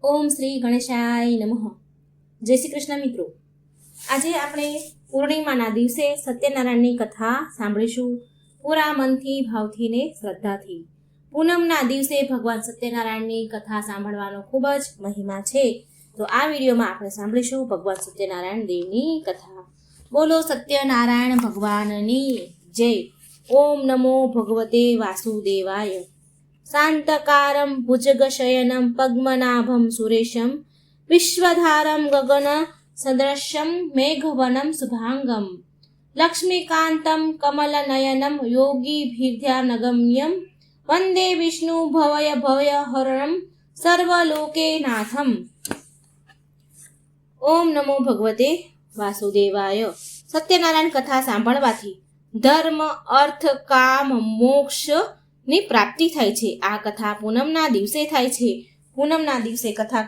ઓમ શ્રી ગણેશાય નમઃ. જય શ્રી કૃષ્ણ મિત્રો. આજે આપણે પૂર્ણિમાના દિવસે સત્યનારાયણની કથા સાંભળીશું પૂરા મનથી, ભાવથી ને શ્રદ્ધાથી. પૂનમના દિવસે ભગવાન સત્યનારાયણની કથા સાંભળવાનો ખૂબ જ મહિમા છે. તો આ વિડીયોમાં આપણે સાંભળીશું ભગવાન સત્યનારાયણ દેવની કથા. બોલો સત્યનારાયણ ભગવાનની જય. ઓમ નમો ભગવતે વાસુદેવાય. શાંતકારમ ભુજગશયનમ પદ્મનાભમ સુરેશમ વિશ્વધારમ ગગન સદૃશમ મેઘવનમ શુભાંગમ લક્ષ્મીકાંતમ કમલનયનમ યોગીભીર્ધ્યાનગમ્યમ વંદે વિષ્ણુ ભવય ભવય હરણમ સર્વલોકેનાથમ. ઓમ નમો ભગવતે વાસુદેવાય. સત્યનારાયણ કથા સાંભળવાથી ધર્મ, અર્થ, કામ, મોક્ષ ની પ્રાપ્તિ થાય છે. આ કથા પૂનમના દિવસે થાય છે. પૂનમના દિવસે કથા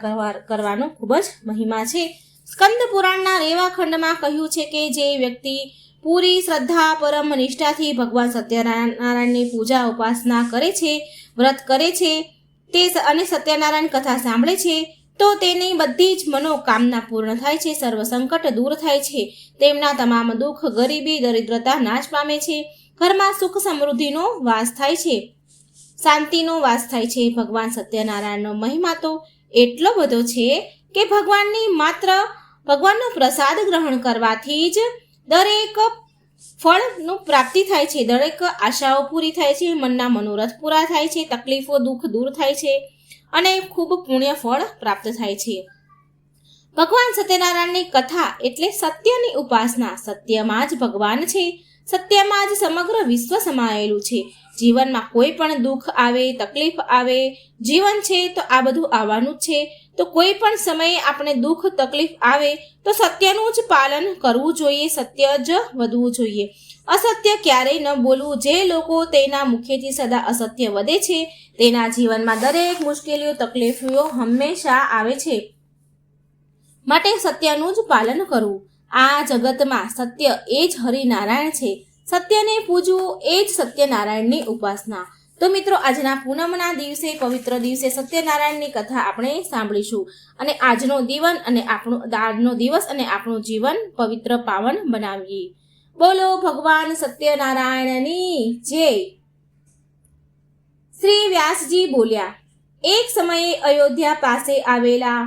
કરવાનો ખૂબ જ મહિમા છે. સ્કંદ પુરાણના રેવા ખંડમાં કહ્યું છે કે જે વ્યક્તિ પૂરી શ્રદ્ધા, પરમ નિષ્ઠાથી ભગવાન સત્યનારાયણની પૂજા ઉપાસના કરે છે, વ્રત કરે છે તે અને સત્યનારાયણ કથા સાંભળે છે તો તેની બધી જ મનોકામના પૂર્ણ થાય છે, સર્વ સંકટ દૂર થાય છે, તેમના તમામ દુઃખ, ગરીબી, દરિદ્રતા નાશ પામે છે, ઘરમાં સુખ સમૃદ્ધિનો વાસ થાય છે, શાંતિનો વાસ થાય છે. ભગવાન સત્યનારાયણનો મહિમા તો એટલો બધો છે કે ભગવાનનો પ્રસાદ ગ્રહણ કરવાથી જ દરેક ફળનું પ્રાપ્તિ થાય છે, દરેક આશાઓ પૂરી થાય છે, મનના મનોરથ પૂરા થાય છે, તકલીફો, દુઃખ દૂર થાય છે અને ખૂબ પુણ્ય ફળ પ્રાપ્ત થાય છે. ભગવાન સત્યનારાયણની કથા એટલે સત્યની ઉપાસના. સત્યમાં જ ભગવાન છે, સત્યમાં જ સમગ્ર વિશ્વ સમાયેલું છે. જીવનમાં કોઈ પણ દુઃખ આવે, તકલીફ આવે, જીવન છે તો આ બધું આવવાનું જ છે. તો કોઈ પણ સમયે આપણે દુઃખ, તકલીફ આવે તો સત્યનું જ પાલન કરવું જોઈએ, સત્ય જ વધવું જોઈએ. અસત્ય ક્યારેય ન બોલવું. જે લોકો તેના મુખેથી સદા અસત્ય વધે છે તેના જીવનમાં દરેક મુશ્કેલીઓ, તકલીફો હંમેશા આવે છે. માટે સત્યનું જ પાલન કરવું. આ જગતમાં સત્ય એ જ હરિનારાયણ છે. સત્યને પૂજવું એ જ સત્યનારાયણની ઉપાસના. તો મિત્રો, આજના પૂનમના દિવસે, પવિત્ર દિવસે સત્યનારાયણની કથા આપણે સાંભળીશું અને આજનો દિવસ અને આપણું જીવન પવિત્ર, પાવન બનાવીએ. બોલો ભગવાન સત્યનારાયણની જય. શ્રી વ્યાસજી બોલ્યા, એક સમયે અયોધ્યા પાસે આવેલા.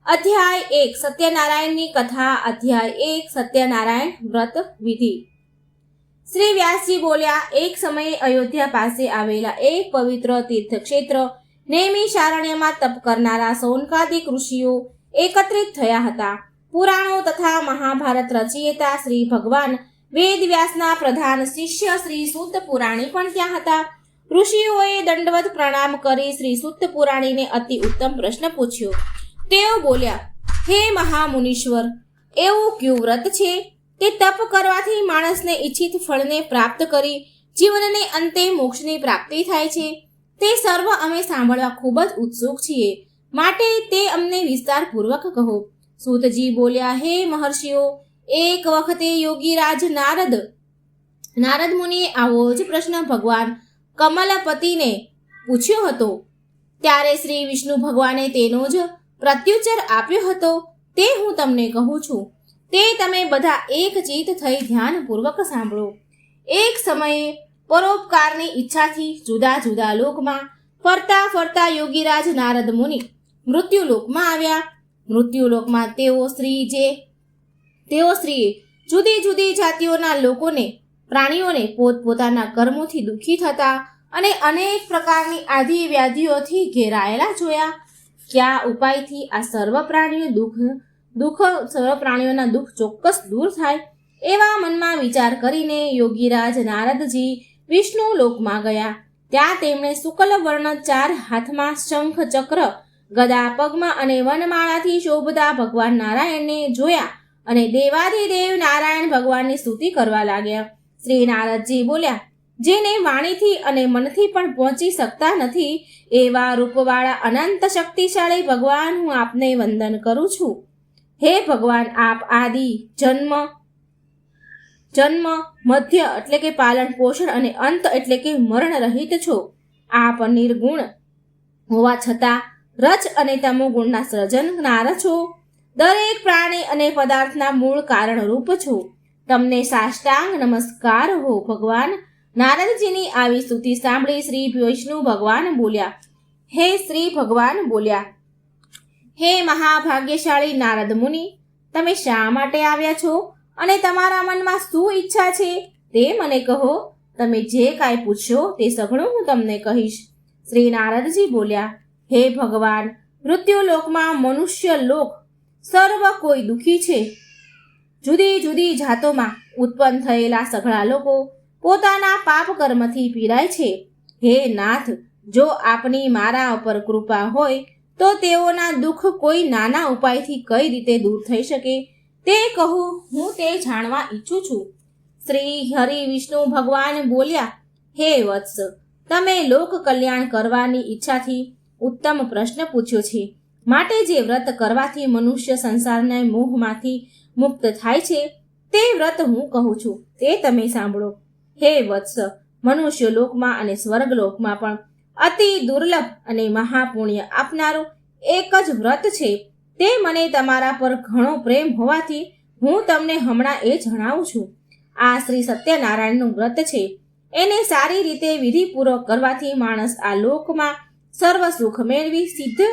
અધ્યાય 1 સત્યનારાયણની કથા. અધ્યાય 1 સત્યનારાયણ વ્રત વિધિ. શ્રી વ્યાસજી બોલ્યા, એક સમયે અયોધ્યા પાસે આવેલા એક પવિત્ર તીર્થક્ષેત્ર નૈમિષારણ્યમાં તપ કરનારા સૌનકાદિક ઋષિઓ એકત્રિત થયા હતા. પુરાણો તથા મહાભારત રચયિતા શ્રી ભગવાન વેદવ્યાસના પ્રધાન શિષ્ય શ્રી સૂત પુરાણી પણ ત્યાં હતા. ઋષિઓએ દંડવત પ્રણામ કરી શ્રી સૂત પુરાણીને અતિ ઉત્તમ પ્રશ્ન પૂછ્યો. તેઓ બોલ્યા, હે મહામુનીશ્વર, એવું કયું વ્રત છે તે તપ કરવાથી માણસને ઈચ્છિત ફળને પ્રાપ્ત કરી જીવનને અંતે મોક્ષની પ્રાપ્તિ થાય છે? તે સર્વ અમે સાંભળવા ખૂબ જ ઉત્સુક છીએ, માટે તે અમને વિસ્તારપૂર્વક કહો. સૂતજી બોલ્યા, હે મહર્ષિઓ, એક વખતે યોગીરાજ નારદ મુનિએ આવો જ પ્રશ્ન ભગવાન કમલપતિને પૂછ્યો હતો. ત્યારે શ્રી વિષ્ણુ ભગવાને તેનો જ પ્રત્યુત્તર આપ્યો હતો. તે હું તમને કહું છું. તે તમે બધા એકચિત્ત થઈ ધ્યાનપૂર્વક સાંભળો. એક સમયે પરોપકારની ઈચ્છાથી જુદા જુદા લોકમાં ફરતા ફરતા યોગીરાજ નારદ મુનિ મૃત્યુલોકમાં આવ્યા. મૃત્યુલોકમાં તેઓ સ્ત્રીએ જુદી જુદી જાતિઓના પ્રાણીઓને પોતપોતાના કર્મોથી દુઃખી થતા અને અનેક પ્રકારની આધિ વ્યાધિઓથી ઘેરાયેલા જોયા. કયા ઉપાયથી આ સર્વ પ્રાણીઓના દુઃખ ચોક્કસ દૂર થાય? એવા મનમાં વિચાર કરીને યોગીરાજ નારદજી વિષ્ણુ લોકમાં ગયા. ત્યાં તેમણે શુક્લ વર્ણ 4 હાથમાં શંખ, ચક્ર, ગદા પગમાં અને વનમાળાથી શોભતા ભગવાન નારાયણને જોયા અને દેવાધિદેવ નારાયણ ભગવાનની સ્તુતિ કરવા લાગ્યા. શ્રી નારદજી બોલ્યા, જેને વાણીથી અને મનથી પણ પહોંચી શકતા નથી એવા રૂપવાળા અનંત શક્તિશાળી ભગવાન, હું આપને વંદન કરું છું. હે ભગવાન, આપ આદિ, જન્મ, મધ્ય એટલે કે પાલન પોષણ અને અંત એટલે કે મરણ રહિત છો. આપ નિર્ગુણ હોવા છતાં રજ અને તમો ગુણના સર્જનનાર છો. દરેક પ્રાણી અને પદાર્થના મૂળ કારણરૂપ છો. તમને સાષ્ટાંગ નમસ્કાર હો. ભગવાન નારદજીની આવી સ્તુતિ સાંભળી શ્રી વિષ્ણુ ભગવાન બોલ્યા, હે મહાભાગ્યશાળી નારદ મુનિ, તમે શા માટે આવ્યા છો અને તમારા મનમાં શું ઈચ્છા છે તે મને કહો. તમે જે કાંઈ પૂછશો તે સઘળું હું તમને કહીશ. શ્રી નારદજી બોલ્યા, હે ભગવાન, મૃત્યુલોકમાં મનુષ્ય લોક સર્વ કોઈ દુઃખી છે. જુદી જુદી જાતોમાં ઉત્પન્ન થયેલા સઘળા લોકો પોતાના પાપ કર્મથી પીડાય છે. હે નાથ, જો આપની મારા ઉપર કૃપા હોય તો તેઓના દુઃખ કોઈ નાના ઉપાયથી કઈ રીતે દૂર થઈ શકે તે કહું, હું તે જાણવા ઈચ્છું છું. શ્રી હરિ વિષ્ણુ ભગવાન બોલ્યા, હે વત્સ, તમે લોક કલ્યાણ કરવાની ઈચ્છાથી ઉત્તમ પ્રશ્ન પૂછ્યો છે. માટે જે વ્રત કરવાથી મનુષ્ય સંસારના મોહમાંથી મુક્ત થાય છે તે વ્રત હું કહું છું, તે તમે સાંભળો. હે વત્સ, મનુષ્ય લોકમાં અને સ્વર્ગલોકમાં પણ અતિ દુર્લભ અને મહાપુણ્ય આપનારું એક જ વ્રત છે. તે મને તમારા પર ઘણો પ્રેમ હોવાથી હું તમને હમણાં એ જણાવું છું. આ શ્રી સત્યનારાયણનું વ્રત છે. એને સારી રીતે વિધિપૂર્વક કરવાથી માણસ આ લોકમાં સર્વ સુખ મેળવી સિદ્ધ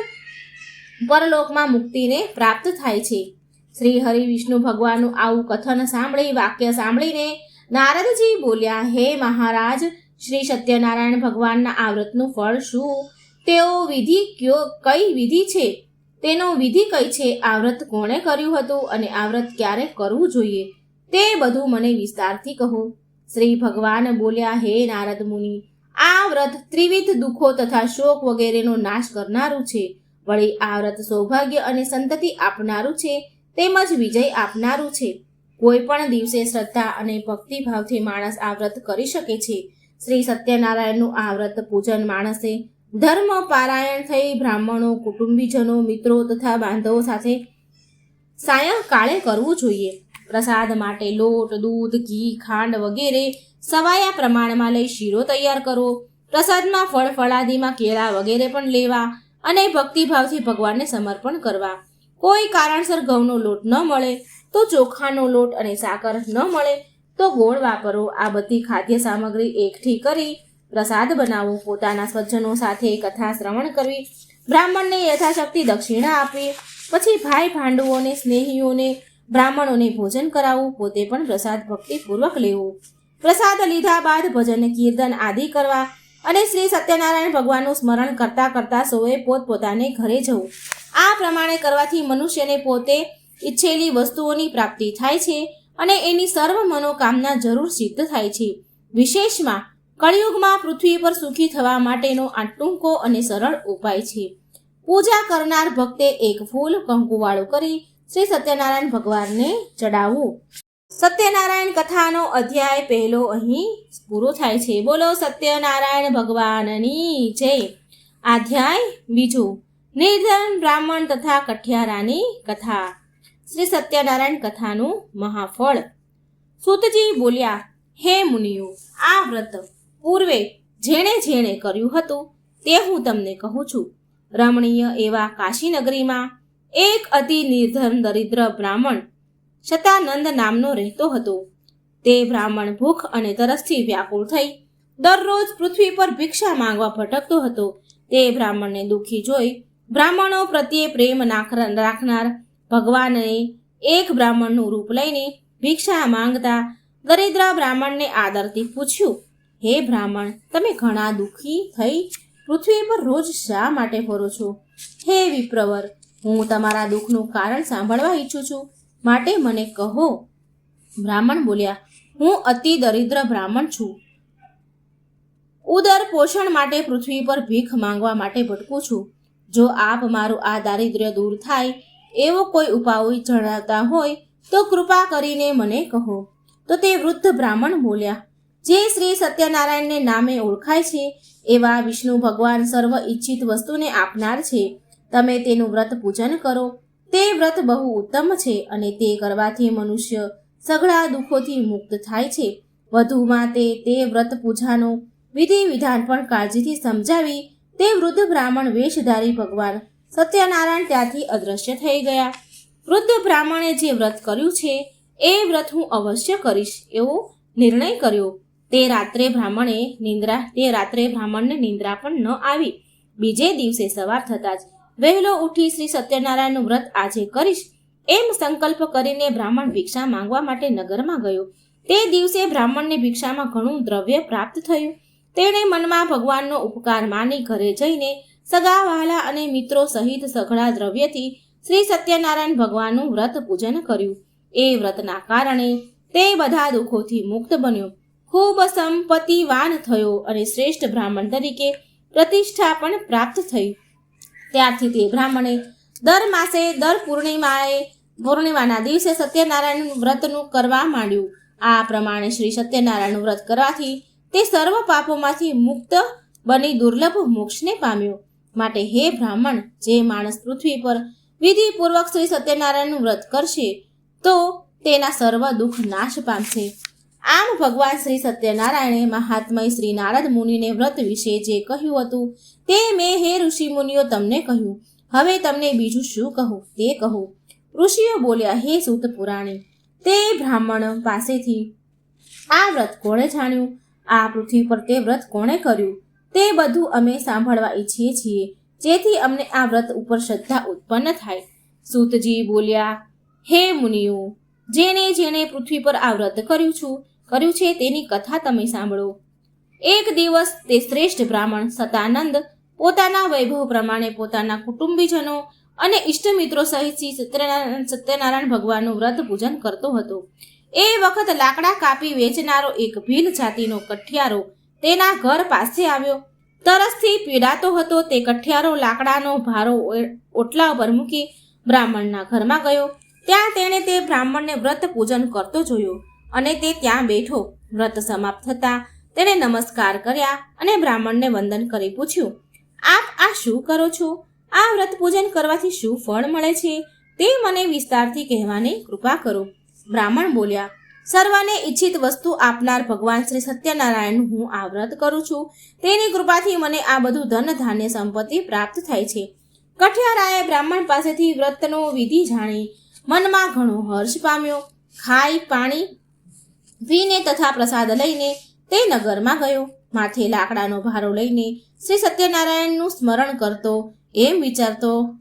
પરલોકમાં મુક્તિને પ્રાપ્ત થાય છે. શ્રી હરિ વિષ્ણુ ભગવાનનું આવું કથન વાક્ય સાંભળીને નારદજી બોલ્યા, હે મહારાજ, શ્રી સત્યનારાયણ ભગવાનના આ વ્રતનું ફળ શું? તેઓ કઈ વિધિ છે? તેનો વિધિ કઈ છે? આ વ્રત કોણે કર્યું હતું અને આ વ્રત ક્યારે કરવું જોઈએ તે બધું મને વિસ્તારથી કહો. શ્રી ભગવાન બોલ્યા, હે નારદ મુનિ, આ વ્રત ત્રિવિધ દુઃખો તથા શોક વગેરેનો નાશ કરનારું છે. વળી આ વ્રત સૌભાગ્ય અને સંતતિ આપનારું છે, તેમજ વિજય આપનારું છે. કોઈ પણ દિવસે શ્રદ્ધા અને ભક્તિભાવથી માણસ આ વ્રત કરી શકે છે. શ્રી સત્યનારાયણનું આ વ્રત પૂજન માણસે ધર્મ પારાયણ થઈ બ્રાહ્મણો, કુટુંબીજનો, મિત્રો તથા બાંધવો સાથે સાયંકાળે કરવું જોઈએ. પ્રસાદ માટે લોટ, દૂધ, ઘી, ખાંડ વગેરે સવાયા પ્રમાણમાં લઈ શીરો તૈયાર કરવો. પ્રસાદમાં ફળ ફળાદીમાં કેળા વગેરે પણ લેવા અને ભક્તિભાવથી ભગવાનને સમર્પણ કરવા. કોઈ કારણસર ઘઉંનો લોટ ન મળે તો ચોખાનો લોટ અને સાકર ન મળે તો ગોળ વાપરવો. આ બધી ખાદ્ય સામગ્રી એકઠી કરી પ્રસાદ બનાવવો. પોતાના સ્વજનો સાથે કથા શ્રવણ કરવી. બ્રાહ્મણને યથાશક્તિ દક્ષિણા આપવી. પછી ભાઈ ભાંડુઓને, સ્નેહીઓને, બ્રાહ્મણોને ભોજન કરાવવું. પોતે પણ પ્રસાદ ભક્તિપૂર્વક લેવું. પ્રસાદ લીધા બાદ ભજન કીર્તન આદિ કરવા અને શ્રી સત્યનારાયણ ભગવાનનું સ્મરણ કરતા કરતા સૌએ પોતપોતાને ઘરે જવું. આ પ્રમાણે કરવાથી મનુષ્યને પોતે ઈચ્છેલી વસ્તુઓની પ્રાપ્તિ થાય છે અને એની સર્વ મનોકામના જરૂર સિદ્ધ થાય છે. વિશેષમાં કળિયુગમાં પૃથ્વી પર સુખી થવા માટેનો આ ટૂંકો અને સરળ ઉપાય છે. પૂજા કરનાર ભક્તે એક ફૂલ કંકુવાળું કરી શ્રી સત્યનારાયણ ભગવાનને ચડાવવું. સત્યનારાયણ કથાનો અધ્યાય પહેલો અહીં પૂરો થાય છે. બોલો સત્યનારાયણ ભગવાનની જય. અધ્યાય બીજો, નિર્ધન બ્રાહ્મણ તથા કઠિયારાની કથા. શ્રી સત્યનારાયણ કથાનું મહાફળ. સૂતજી બોલ્યા, હે મુનિઓ, આ વ્રત પૂર્વે જેણે જેણે કર્યું હતું તે હું તમને કહું છું. રમણીય એવા કાશીનગરીમાં એક અતિ નિર્ધન દરિદ્ર બ્રાહ્મણ શતાનંદ નામનો રહેતો હતો. તે બ્રાહ્મણ ભૂખ અને તરસથી વ્યાકુળ થઈ દરરોજ પૃથ્વી પર ભિક્ષા માંગવા ભટકતો હતો. તે બ્રાહ્મણને દુઃખી જોઈ બ્રાહ્મણો પ્રત્યે પ્રેમ રાખનાર ભગવાને એક બ્રાહ્મણનું રૂપ લઈને ભિક્ષા માંગતા દરિદ્ર બ્રાહ્મણને આદરથી પૂછ્યું, હે બ્રાહ્મણ, તમે ઘણા દુઃખી થઈ પૃથ્વી પર રોજ શા માટે ફરો છો? હે વિપ્રવર, હું તમારા દુઃખનું કારણ સાંભળવા ઈચ્છું છું, માટે મને કહો. બ્રાહ્મણ બોલ્યા, હું અતિ દરિદ્ર બ્રાહ્મણ છું. ઉદર પોષણ માટે પૃથ્વી પર ભીખ માંગવા માટે ભટકું છું. જો આપ મારું આ દારિદ્ર્ય દૂર થાય એવો કોઈ ઉપાય જણાવતા હોય તો કૃપા કરીને મને કહો. તો તે વૃદ્ધ બ્રાહ્મણ બોલ્યા, જે શ્રી સત્યનારાયણને નામે ઓળખાય છે એવા વિષ્ણુ ભગવાન સર્વ ઈચ્છિત વસ્તુને આપનાર છે. તમે તેનું વ્રત પૂજન કરો. તે વ્રત બહુ ઉત્તમ છે અને તે કરવાથી મનુષ્ય સઘળા દુઃખોથી મુક્ત થાય છે. વધુમાં તે વ્રત પૂજાનો વિધિ વિધાન પણ કાળજીથી સમજાવી તે વૃદ્ધ બ્રાહ્મણ વેશધારી ભગવાન સત્યનારાયણ ત્યાંથી અદૃશ્ય થઈ ગયા. વૃદ્ધ બ્રાહ્મણે જે વ્રત કર્યું છે એ વ્રત હું અવશ્ય કરીશ એવો નિર્ણય કર્યો. તે રાત્રે બ્રાહ્મણને નિંદ્રા પણ ન આવી. બીજે દિવસે સવાર થતાં જ વહેલો ઉઠી શ્રી સત્યનારાયણનું વ્રત આજે કરીશ એમ સંકલ્પ કરીને બ્રાહ્મણ ભિક્ષા માંગવા માટે નગરમાં ગયો. તે દિવસે બ્રાહ્મણને ભિક્ષામાં ઘણું દ્રવ્ય પ્રાપ્ત થયું. તેણે મનમાં ભગવાનનો ઉપકાર માની ઘરે જઈને સગા વહાલા અને મિત્રો સહિત સઘળા દ્રવ્યથી શ્રી સત્યનારાયણ ભગવાનનું વ્રત પૂજન કર્યું. એ વ્રતના કારણે તે બધા દુઃખોથી મુક્ત બન્યો, ખૂબ સંપત્તિવાન થયો અને શ્રેષ્ઠ બ્રાહ્મણ તરીકે પ્રતિષ્ઠા પણ પ્રાપ્ત થઈ. ત્યારથી તે બ્રાહ્મણે દર માસે દર પૂર્ણિમાના દિવસે સત્યનારાયણ વ્રતનું કરવા માંડ્યું. આ પ્રમાણે શ્રી સત્યનારાયણનું વ્રત કરવાથી તે સર્વ પાપોમાંથી મુક્ત બની દુર્લભ મોક્ષને પામ્યો. માટે હે બ્રાહ્મણ, જે માણસ પૃથ્વી પર વિધિપૂર્વક શ્રી સત્યનારાયણનું વ્રત કરશે તો તેના સર્વ દુઃખ નાશ પામશે. આમ ભગવાન શ્રી સત્યનારાયણે મહાત્મય શ્રી નારદ મુનિને વ્રત વિશે જે કહ્યું હતું તે મેં હે ઋષિ મુનિઓ તમને કહ્યું. હવે તમને બીજું શું કહું તે કહો. ઋષિઓ બોલ્યા, હે સૂત પુરાણી, તે બ્રાહ્મણ પાસેથી આ વ્રત કોણે જાણ્યું? આ પૃથ્વી પર તે વ્રત કોણે કર્યું? તે બધું અમે સાંભળવા ઈચ્છીએ છીએ, જેથી અમને આ વ્રત ઉપર શ્રદ્ધા ઉત્પન્ન થાય. સૂતજી બોલ્યા, હે મુનિઓ, જેણે જેણે પૃથ્વી પર આ વ્રત કર્યું છે તેની કથા તમે સાંભળો. એક દિવસ તે શ્રેષ્ઠ બ્રાહ્મણ સતાનંદ પોતાના વૈભવ પ્રમાણે પોતાના કુટુંબીજનો અને ઇષ્ટમિત્રો સહિત સત્યનારાયણ ભગવાનનું વ્રત પૂજન કરતો હતો. એ વખત લાકડા કાપી વેચનારો એક ભીલ જાતિનો કઠિયારો તેના ઘર પાસે આવ્યો. તરસથી પીડાતો હતો. તે કઠિયારો લાકડાનો ભારો ઓટલા પર મૂકી બ્રાહ્મણના ઘરમાં ગયો. ત્યાં તેણે તે બ્રાહ્મણને વ્રત પૂજન કરતો જોયો અને તે ત્યાં બેઠો. વ્રત સમાપ્ત થતાં તેણે નમસ્કાર કર્યા અને બ્રાહ્મણને વંદન કરી પૂછ્યું, આપ આ શું કરો છો? આ વ્રત પૂજન કરવાથી શું ફળ મળે છે તે મને વિસ્તારથી કહેવાની કૃપા કરો. બ્રાહ્મણ બોલ્યા, સર્વને ઈચ્છિત વસ્તુ આપનાર ભગવાન શ્રી સત્યનારાયણનું હું આ વ્રત કરું છું. તેની કૃપાથી મને આ બધું ધન ધાન્ય સંપત્તિ પ્રાપ્ત થાય છે. કઠિયારાએ બ્રાહ્મણ પાસેથી વ્રતનો વિધિ જાણી મનમાં ઘણો હર્ષ પામ્યો. ખાઈ પાણી પીને તથા પ્રસાદ લઈને તે નગરમાં ગયો. માથે લાકડાનો ભારો લઈને શ્રી સત્યનારાયણનું સ્મરણ કરતો એમ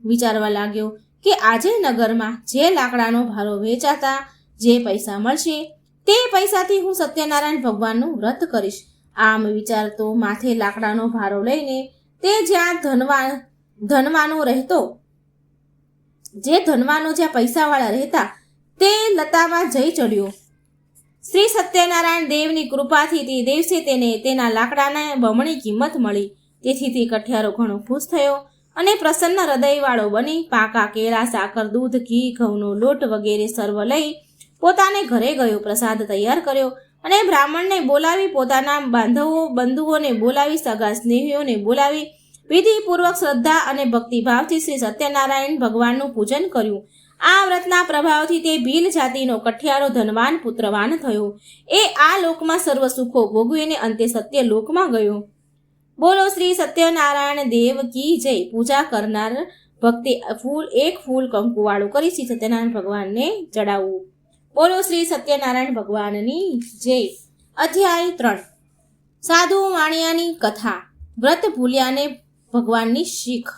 વિચારવા લાગ્યો કે આજે નગરમાં જે લાકડાનો ભારો વેચાતા જે પૈસા મળશે તે પૈસાથી હું સત્યનારાયણ ભગવાનનું વ્રત કરીશ. આમ વિચારતો માથે લાકડાનો ભારો લઈને તે જ્યાં ધનવાનો જ્યાં પૈસાવાળા રહેતા તે લતામાં જઈ ચડ્યો. શ્રી સત્યનારાયણ દેવની કૃપાથી તે દિવસે તેને તેના લાકડાને બમણી કિંમત મળી. તેથી તે કઠિયારો ઘણો ખુશ થયો અને પ્રસન્ન હૃદયવાળો બની પાકા કેળા, સાકર, દૂધ, ઘી, ઘઉંનો લોટ વગેરે સર્વ લઈ પોતાને ઘરે ગયો. પ્રસાદ તૈયાર કર્યો અને બ્રાહ્મણને બોલાવી, પોતાના બંધુઓને બોલાવી, સગા સ્નેહીઓને બોલાવી વિધિપૂર્વક શ્રદ્ધા અને ભક્તિભાવથી શ્રી સત્યનારાયણ ભગવાનનું પૂજન કર્યું. આ વ્રતના પ્રભાવથી તે ભીલ જાતિનો કઠિયારો ધનવાન પુત્રવાન થયો. એ આ લોકમાં સર્વ સુખો ભોગવીને અંતે સત્ય લોકમાં ગયો. બોલો શ્રી સત્યનારાયણ દેવ કી જય. પૂજા કરનાર ભક્તિ એક ફૂલ કંકુવાળું કરી શ્રી સત્યનારાયણ ભગવાનને ચડાવવું. બોલો શ્રી સત્યનારાયણ ભગવાનની જય. અધ્યાય 3. સાધુ વાણિયાની કથા. વ્રત ભૂલ્યાને ભગવાનની શીખ.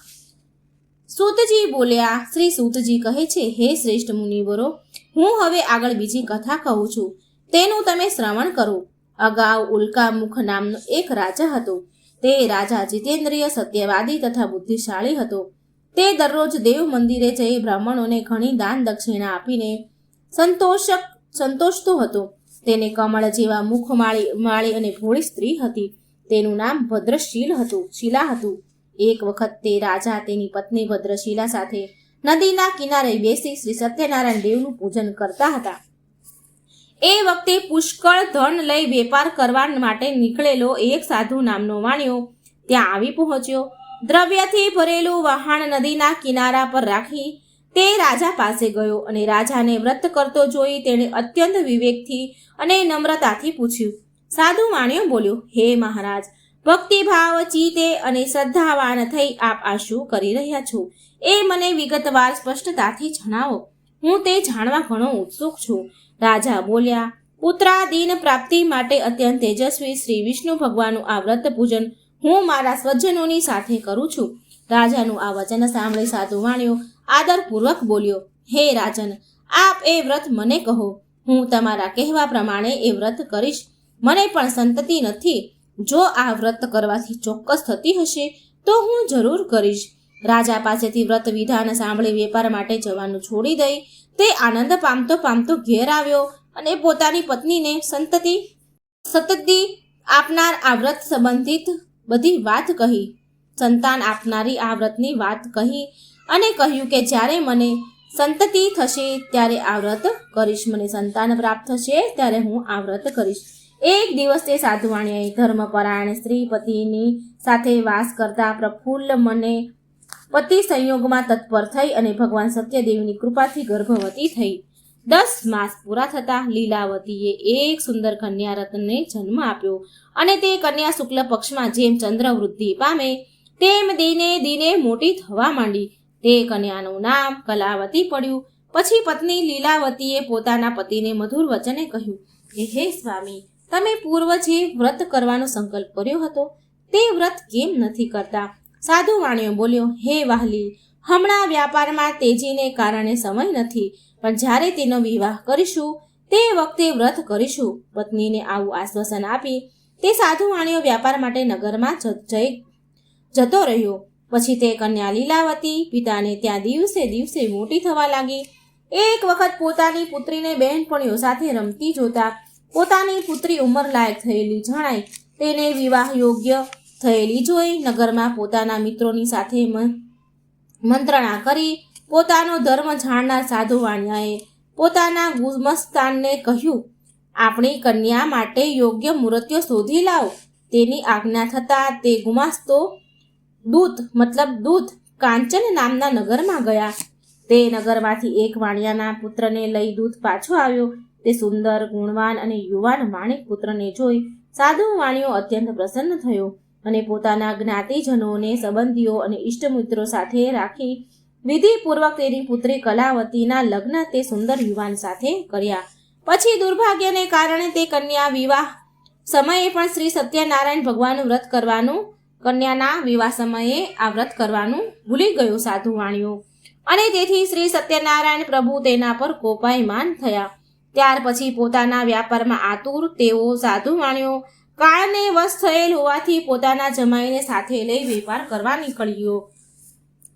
સૂતજી બોલ્યા, શ્રી સૂતજી કહે છે, હે શ્રેષ્ઠ મુનિવરો, હું હવે આગળ બીજી કથા કહું છું, તેનું તમે શ્રવણ કરો. અગાઉ ઉલ્કામુખ નામનો એક રાજા હતો. તે રાજા જીતેન્દ્રિય, સત્યવાદી તથા બુદ્ધિશાળી હતો. તે દરરોજ દેવ મંદિરે જઈ બ્રાહ્મણોને ઘણી દાન દક્ષિણા આપીને સંતોષતો હતો. તેને કમળ જેવા મુખ માળી અને ભોળી સ્ત્રી હતી. તેનું નામ ભદ્રશીલા હતું. એક વખત તે રાજા તેની પત્ની ભદ્રશીલા સાથે નદીના કિનારે બેસી શ્રી સત્યનારાયણ દેવનું પૂજન કરતા હતા. એ વખતે પુષ્કળ ધન લઈ વેપાર કરવા માટે નીકળેલો એક સાધુ નામનો વાણિયો ત્યાં આવી પહોંચ્યો. દ્રવ્યથી ભરેલું વહાણ નદીના કિનારા પર રાખી તે રાજા પાસે ગયો અને રાજાને વ્રત કરતો જોઈ તેણે અત્યંત વિવેકથી અને નમ્રતાથી પૂછ્યું. સાધુ વાણિયો બોલ્યો, હે મહારાજ, ભક્તિભાવ ચિત્તે અને શ્રદ્ધાવાન થઈ આપ આ શું કરી રહ્યા છો એ મને વિગતવાર સ્પષ્ટતાથી જણાવો. હું તે જાણવા ઘણો ઉત્સુક છું. રાજા બોલ્યા, પુત્રાદીન પ્રાપ્તિ માટે અત્યંત તેજસ્વી શ્રી વિષ્ણુ ભગવાનનું આ વ્રત પૂજન હું મારા સ્વજનોની સાથે કરું છું. રાજાનું આ વચન સાંભળી સાધુ વાણિયો આદરપૂર્વક બોલ્યો, હે રાજન, આપ એ વ્રત મને કહો. હું તમારા કહેવા પ્રમાણે એ વ્રત કરીશ. મને પણ સંતતિ નથી. જો આ વ્રત કરવાથી ચોક્કસ થતી હશે તો હું જરૂર કરીશ. રાજા પાસેથી વ્રત વિધાન સાંભળી વેપાર માટે જવાનું છોડી દઈ તે આનંદ પામતો પામતો ઘેર આવ્યો અને પોતાની પત્નીને સંતતિ આપનાર આ વ્રત સંબંધિત બધી વાત કહી. સંતાન આપનારી આ વ્રતની વાત કહી અને કહ્યું કે જ્યારે મને સંતતિ થશે ત્યારે આ વ્રત કરીશ. મને સંતાન પ્રાપ્ત થશે ત્યારે હું આ વ્રત કરીશ. એક દિવસ તે સાધુવાણીએ ધર્મપરાયણ સ્ત્રી પતિની સાથે વાસ કરતા પ્રફુલ્લ મને પતિ સંયોગમાં તત્પર થઈ અને ભગવાન સત્યદેવની કૃપાથી ગર્ભવતી થઈ. 10 માસ પૂરા થતા લીલાવતીએ એક સુંદર કન્યા રત્નને જન્મ આપ્યો અને તે કન્યા શુક્લ પક્ષમાં જેમ ચંદ્ર વૃદ્ધિ પામે તેમ દિને દિને મોટી થવા માંડી. તે કન્યાનું નામ કલાવતી પડ્યું. પછી પત્ની લીલાવતીએ પોતાના પતિને મધુર વચને કહ્યું કે હે સ્વામી, તમે પૂર્વ જે વ્રત કરવાનો સંકલ્પ કર્યો હતો તે વ્રત કેમ નથી કરતા? સાધુ વાણિયો બોલ્યો, હે વાહલી, હમણાં વ્યાપારમાં તેજીને કારણે સમય નથી, પણ જ્યારે તેનો વિવાહ કરીશું તે વખતે વ્રત કરીશું. પત્નીને આવું આશ્વાસન આપી તે સાધુ વાણિયો વ્યાપાર માટે નગરમાં જતો રહ્યો. પછી તે કન્યા લીલાવતી પિતાને ત્યાં દિવસે દિવસે મોટી થવા લાગી. એક વખત પોતાની પુત્રીને બહેનપણીઓ સાથે રમતી જોતા પોતાની પુત્રી ઉંમર લાયક થયેલી જણાય તેને વિવાહ યોગ્ય થયેલી જોઈ નગરમાં પોતાના મિત્રોની સાથે મંત્રણા કરી પોતાનો ધર્મ જાણનાર સાધુ વાણિયાએ પોતાના ગુમસ્તાનને કહ્યું, આપણી કન્યા માટે યોગ્ય મૂર્તિઓ શોધી લાવો. તેની આજ્ઞા થતાં તે ગુમાસ્તો દૂત કાંચન નામના નગરમાં ગયા. તે નગરમાંથી એક વાણિયાના પુત્રને લઈ દૂત પાછો આવ્યો. તે સુંદર, ગુણવાન અને યુવાન વાણિક પુત્રને જોઈ સાધુ વાણિયો અત્યંત પ્રસન્ન થયો અને પોતાના જ્ઞાતિજનોને, સંબંધીઓ અને ઇષ્ટમિત્રો સાથે રાખી વિધિપૂર્વક તેની પુત્રી કલાવતીના લગ્ન તે સુંદર યુવાન સાથે કર્યા. પછી દુર્ભાગ્યને કારણે તે કન્યા વિવાહ સમયે પણ શ્રી સત્યનારાયણ ભગવાનનું વ્રત કરવાનું કન્યાના વિવાહ સમયે આ વ્રત કરવાનું ભૂલી ગયો સાધુ વાણિયો અને તેથી શ્રી સત્યનારાયણ પ્રભુ તેના પર કોપાયમાન થયા. ત્યાર પછી પોતાના વ્યાપારમાં આતુર તેઓ સાધુ વાણિયો કાળને વશ થયેલ હોવાથી પોતાના જમાઈને સાથે લઈ વેપાર કરવા નીકળ્યો.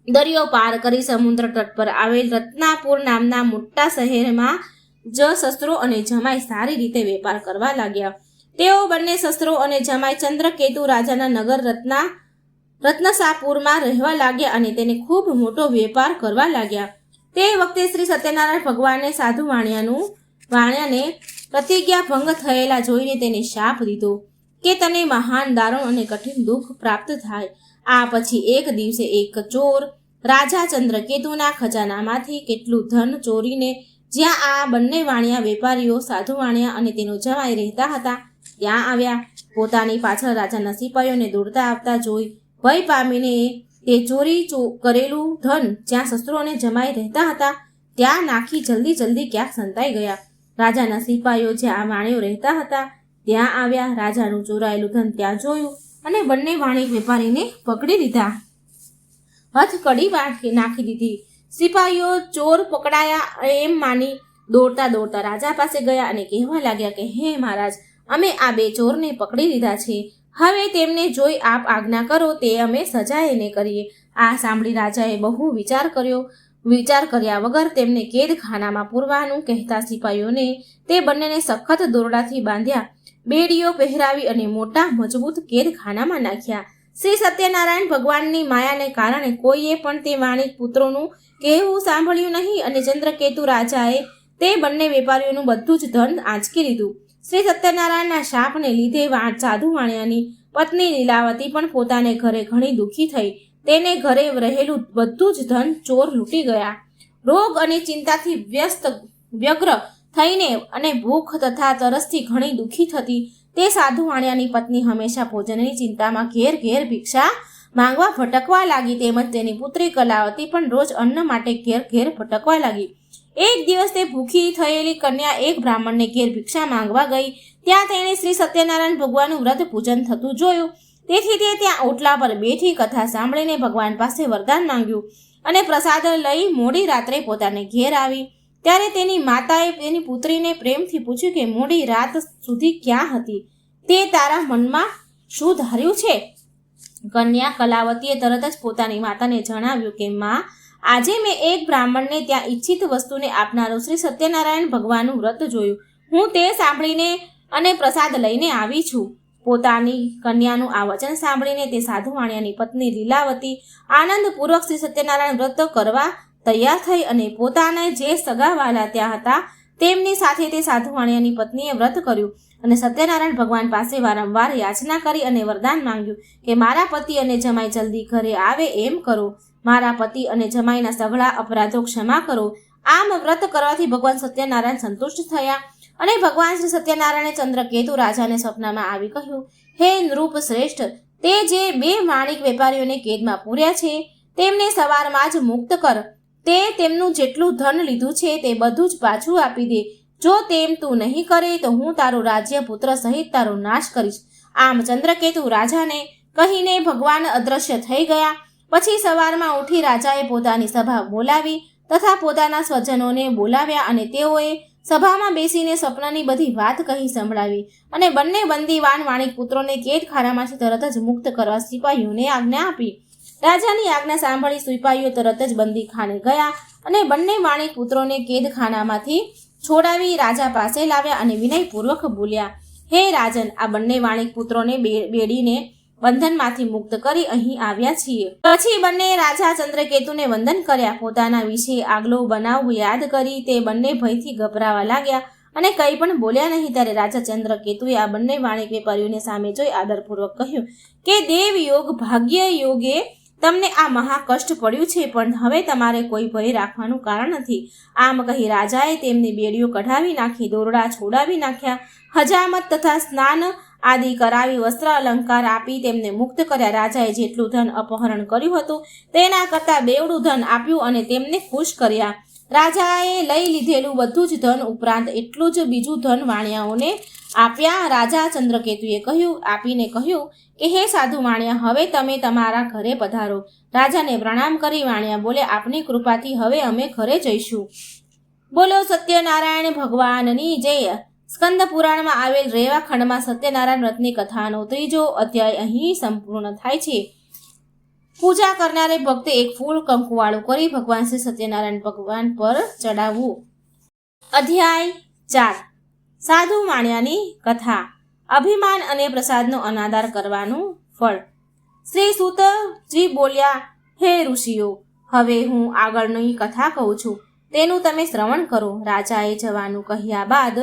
દરિયો પાર કરી સમુદ્ર તટ પર આવેલ રત્નાપુર નામના મોટા શહેરમાં શસ્ત્રો અને જમાઈ સારી રીતે વેપાર કરવા લાગ્યા. તેઓ બંને શસ્ત્રો અને જમાઈ ચંદ્રકેતુ રાજાના નગર રત્નસાપુરમાં રહેવા લાગ્યા અને તેને ખૂબ મોટો વેપાર કરવા લાગ્યા. તે વખતે શ્રી સત્યનારાયણ ભગવાને સાધુ વાણિયાને પ્રતિજ્ઞા ભંગ થયેલા જોઈને તેને શાપ દીધો કે તને મહાન દારૂણ અને કઠિન દુઃખ પ્રાપ્ત થાય. આ પછી એક દિવસે એક ચોર રાજા ચંદ્રકેતુના ખજાનામાંથી કેટલું ધન ચોરીને જ્યાં આ બંને વાણિયા વેપારીઓ સાધુ વાણિયા અને તેનો જમાઈ રહેતા હતા ત્યાં આવ્યા. પોતાની પાછળ રાજાના સિપાહીઓને દોડતા આવતા જોઈ ભય પામીને તે ચોરી કરેલું ધન જ્યાં શસ્ત્રો અને જમાઈ રહેતા હતા ત્યાં નાખી જલ્દી ક્યાંક સંતાઈ ગયા. રાજાના સિપાહીઓ જ્યાં વાણિયો રહેતા હતા ત્યાં આવ્યા. રાજાનું ચોરાયેલું ધન ત્યાં જોયું અને બંને વાણિક વેપારીને પકડી લીધા. હથકડી નાખી દીધી. સિપાહીઓ ચોર પકડાયા એમ માની દોડતા રાજા પાસે ગયા અને કહેવા લાગ્યા કે હે મહારાજ, અમે આ બે ચોરને પકડી લીધા છે. હવે તેમને જોઈ આપ આજ્ઞા કરો તે અમે સજા એને કરીએ. આ સાંભળી રાજાએ બહુ વિચાર કર્યા વગર તેમને કેદખાનામાં પૂરવાનું કહેતા સિપાહીઓને તે બંનેને સખત દોરડાથી બાંધ્યા, બેડીઓ પહેરાવી અને મોટા મજબૂત કેદખાનામાં નાખ્યા. શ્રી સત્યનારાયણ ભગવાનની માયાને કારણે કોઈએ પણ તે વાણિક પુત્રોનું કહેવું સાંભળ્યું નહીં અને ચંદ્રકેતુ રાજાએ તે બંને વેપારીઓનું બધું જ ધન આંચકી લીધું. શ્રી સત્યનારાયણના શાપને લીધે સાધુ વાણિયાની પત્ની લીલાવતી પણ પોતાને ઘરે ઘણી દુઃખી થઈ. તેને ઘરે રહેલું બધું જ ધન ચોર લૂંટી ગયા. રોગ અને ચિંતાથી વ્યગ્ર થઈને અને ભૂખ તથા તરસથી ઘણી દુઃખી થતી તે સાધુ વાણિયાની પત્ની હંમેશા ભોજનની ચિંતામાં ઘેર ઘેર ભિક્ષા માંગવા ભટકવા લાગી. તેમજ તેની પુત્રી કલાવતી પણ રોજ અન્ન માટે ઘેર ઘેર ભટકવા લાગી. એક દિવસ તે ભૂખી થયેલી કન્યા એક બ્રાહ્મણને ઘેર ભિક્ષા માંગવા ગઈ. ત્યાં તેણે શ્રી સત્યનારાયણ ભગવાનનું વ્રત પૂજન થતું જોયું. તેથી તે ત્યાં ઓટલા પર બેઠી કથા સાંભળીને ભગવાન પાસે વરદાન માંગ્યું અને પ્રસાદ લઈ મોડી રાત્રે પોતાને ઘેર આવી. ત્યારે તેની માતાએ તેની પુત્રીને પ્રેમથી પૂછ્યું કે મોડી રાત સુધી ક્યાં હતી? તે તારા મનમાં શું ધાર્યું છે? કન્યા કલાવતીએ તરત જ પોતાની માતાને જણાવ્યું કે માં, આજે મેં એક બ્રાહ્મણને ત્યાં ઈચ્છિત વસ્તુને આપનારું શ્રી સત્યનારાયણ ભગવાનનું વ્રત જોયું. હું તે સાંભળીને અને પ્રસાદ લઈને આવી છું. પોતાની કન્યાનું આ વચન સાંભળીને તે સાધુ વાણિયાની પત્ની લીલાવતી આનંદપૂર્વક શ્રી સત્યનારાયણ વ્રત કરવા તૈયાર થઈ અને પોતાના જે સગાવાલા ત્યાં હતા તેમની સાથે તે સાધુ વાણિયાની પત્નીએ વ્રત કર્યું અને સત્યનારાયણ ભગવાન પાસે વારંવાર યાચના કરી અને વરદાન માંગ્યું કે મારા પતિ અને જમાઈ જલ્દી ઘરે આવે એમ કરો. મારા પતિ અને જમાઈના સઘળા અપરાધો ક્ષમા કરો. આમ વ્રત કરવાથી ભગવાન સત્યનારાયણ સંતુષ્ટ થયા અને ભગવાન શ્રી સત્યનારાયણે ચંદ્રકેતુ રાજાને સ્વપ્નમાં આવી કહ્યું, હે નૃપ શ્રેષ્ઠ, તે જે 2 વાણિક વેપારીઓને કેદમાં પૂર્યા છે તેમને સવારમાં જ મુક્ત કર. તે તેમનું જેટલું ધન લીધું છે તે બધું જ પાછું આપી દે. જો તેમ તું નહીં કરે તો હું તારું રાજ્ય પુત્ર સહિત તારો નાશ કરીશ. આમ ચંદ્રકેતુ રાજાને કહીને ભગવાન અદ્રશ્ય થઈ ગયા. પછી સવારમાં ઉઠી રાજાએ પોતાની સભા બોલાવી તથા પોતાના સ્વજનોને બોલાવ્યા અને તેઓએ સભામાં બેસીને સ્વપ્નની બધી વાત કહી સંભળાવી અને બંને બંદીવાન વાણિક પુત્રોને કેદખાનામાંથી તરત જ મુક્ત કરવા સિપાહીઓને આજ્ઞા આપી. રાજાની આજ્ઞા સાંભળી સિપાહીઓ તરત જ બંદીખાને ગયા અને બંને વાણિક પુત્રોને કેદખાનામાંથી છોડાવી રાજા પાસે લાવ્યા અને વિનયપૂર્વક બોલ્યા, હે રાજન, આ બંને વાણિક પુત્રોને બેડીને બંધનમાંથી મુક્ત કરી અહીં આવ્યા છીએ. પછી બંને રાજા ચંદ્રકેતુને વંદન કર્યા. પોતાના વિશે આગલો બનાવ યાદ કરી તે બંને ભયથી ગભરાવા લાગ્યા અને કંઈ પણ બોલ્યા નહીં. ત્યારે રાજા ચંદ્રકેતુએ આ બંને વાણિક વેપારીઓને સામે જોઈ આદરપૂર્વક કહ્યું કે દેવ યોગ ભાગ્ય યોગે તમને આ મહા કષ્ટ પડ્યું છે, પણ હવે તમારે કોઈ ભય રાખવાનું કારણ નથી. આમ કહી રાજાએ તેમની બેડીઓ કઢાવી નાખી, દોરડા છોડાવી નાખ્યા, હજામત તથા સ્નાન આદિ કરાવી વસ્ત્ર અલંકાર આપી તેમને મુક્ત કર્યા. રાજાએ જેટલું ધન અપહરણ કર્યું હતું તેના કરતાં બેવડું ધન આપ્યું અને તેમને ખુશ કર્યા. રાજાએ લઈ લીધેલું બધું જ ધન ઉપરાંત એટલું જ બીજું ધન વાણિયાઓને આપ્યા. રાજા ચંદ્રકેતુએ આપીને કહ્યું કે હે સાધુ વાણિયા, હવે તમે તમારા ઘરે પધારો. રાજાને પ્રણામ કરી વાણિયા બોલે, આપની કૃપાથી હવે અમે ઘરે જઈશું. બોલો સત્યનારાયણ ભગવાનની જય. સ્કંદ પુરાણમાં આવેલ રેવા ખંડમાં સત્યનારાયણ વ્રતની કથાનો 3જો અધ્યાય અહીં સંપૂર્ણ થાય છે. પૂજા કરનારે ભક્તે એક ફૂલ કંકુવાળું કરી ભગવાન શ્રી સત્યનારાયણ ભગવાન પર ચડાવવું. અધ્યાય 4. સાધુ વાણિયાની કથા. અભિમાન અને પ્રસાદનો અનાદર કરવાનું ફળ. શ્રી સૂતજી બોલ્યા, હે ઋષિઓ, હવે હું આગળની કથા કહું છું, તેનું તમે શ્રવણ કરો. રાજાએ જવાનું કહ્યા બાદ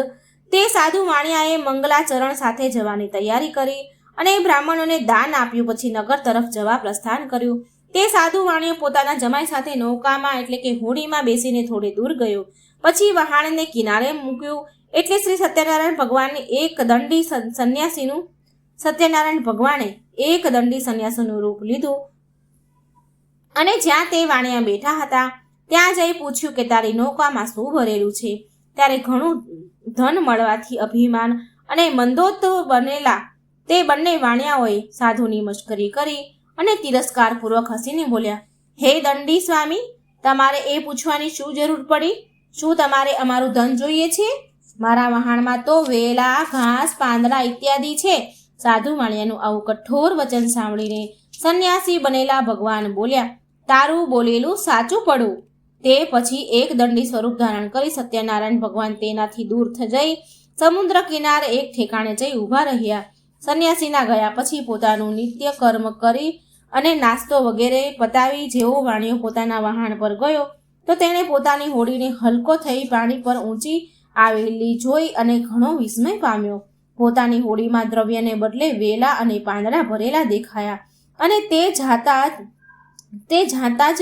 તે સાધુ વાણિયાએ મંગલાચરણ સાથે જવાની તૈયારી કરી અને બ્રાહ્મણોને દાન આપ્યું. પછી નગર તરફ જવા પ્રસ્થાન કર્યું. તે સાધુ વાણિયો પોતાના જમાઈ સાથે નૌકામાં એટલે કે હોડીમાં બેસીને થોડે દૂર ગયો. પછી વહાણને કિનારે મૂક્યું એટલે શ્રી સત્યનારાયણ ભગવાને એક દંડી સંન્યાસીનું રૂપ લીધું અને જ્યાં તે વાણિયા બેઠા હતા ત્યાં જઈ પૂછ્યું કે તારી નૌકામાં શું ભરેલું છે? ત્યારે ઘણું ધન મળવાથી અભિમાન અને મંદોત બનેલા તે બંને વાણિયાઓએ સાધુની મશ્કરી કરી અને તિરસ્કારપૂર્વક હસીને બોલ્યા, હે દંડી સ્વામી, તમારે એ પૂછવાની શું જરૂર પડી? શું તમારે અમારું ધન જોઈએ છે? મારા વહાણમાં તો વેલા, ઘાસ, પાંદડા ઇત્યાદિ છે. સાધુ વાણિયાનું આવું કઠોર વચન સાંભળીને સંન્યાસી બનેલા ભગવાન બોલ્યા, તારું બોલેલું સાચું પડું. તે પછી એક દંડી સ્વરૂપ ધારણ કરી સત્યનારાયણ ભગવાન તેનાથી દૂર જઈ સમુદ્ર કિનારે એક ઠેકાણે જઈ ઊભા રહ્યા. સંન્યાસીના ગયા પછી પોતાનું નિત્ય કર્મ કરી અને નાસ્તો વગેરે પતાવી જેવો વાણિયો પોતાના વહાણ પર ગયો તો તેણે પોતાની હોડીને હલકો થઈ પાણી પર ઊંચી આવેલી જોઈ અને ઘણો વિસ્મય પામ્યો. પોતાની હોડીમાં દ્રવ્યને બદલે વેલા અને પાંદડા ભરેલા દેખાયા અને તે જોતા જ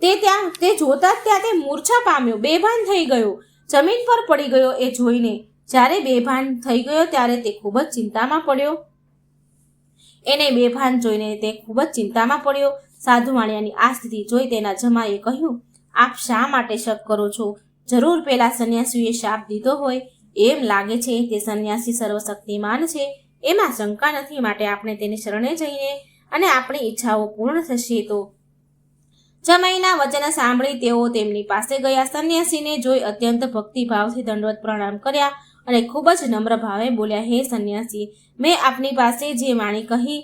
ત્યાં તે મૂર્છા પામ્યો, બેભાન થઈ ગયો, જમીન પર પડી ગયો. એ જોઈને જ્યારે બેભાન થઈ ગયો ત્યારે તે ખૂબ જ ચિંતામાં પડ્યો. એને બેભાન જોઈને તે ખૂબ જ ચિંતામાં પડ્યો. સાધુ વાણિયાની આ સ્થિતિ જોઈ તેના જમાઈએ કહ્યું, આપ શા માટે શક કરો છો? જરૂર પેલા સંન્યાસીએ શાપ દીધો હોય એમ લાગે છે. તે સંન્યાસી સર્વશક્તિમાન છે, એમાં શંકા નથી. માટે આપણે તેને શરણે જઈને અને આપણી ઈચ્છાઓ પૂર્ણ થશે. તો જમાઈના વચન સાંભળી તેઓ તેમની પાસે ગયા. સંન્યાસીને જોઈ અત્યંત ભક્તિભાવથી દંડવત પ્રણામ કર્યા અને ખૂબ જ નમ્ર ભાવે બોલ્યા, હે સંન્યાસી, મેં આપની પાસે જે વાણી કહી